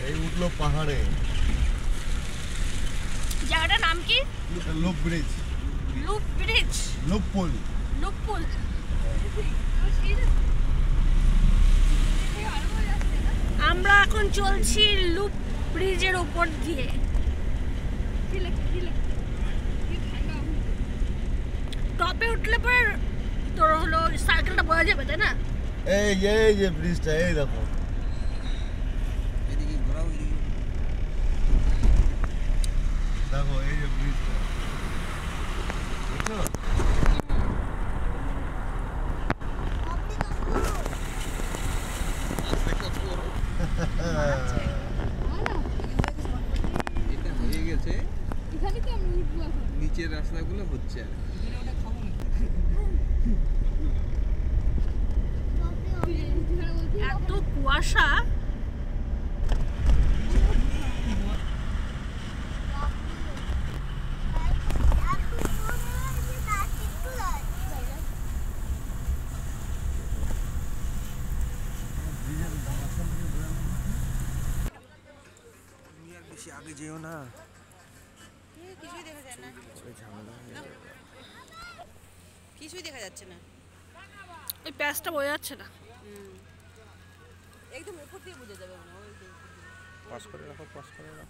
এই উঠলো পাহাড়ে। জায়গাটার নাম কি? Loop bridge. Loop bridge. লুপপুল। লুপপুল। আমরা এখন চলছি লুপ ব্রিজের উপর দিয়ে। টপে উঠলে পরে তোর হলো সার্কেলটা বোঝা যাবে, তাই না? এই যে ব্রিজটা, এই দেখো। দেখো এই যে ব্রিজটা, বুঝছো? এটা হয়ে গেছে, নিচের রাস্তাগুলো হচ্ছে আর এত কুয়াশা। বেশি আগে যেও না, কিছুই দেখা যায় না, কিছুই দেখা যাচ্ছে না। ওই প্যাচটা বোঝা যাচ্ছে না। একদম উপর দিয়ে বোঝা যাবে মনে হয়। পাস করে রাখো, পাস করে রাখো।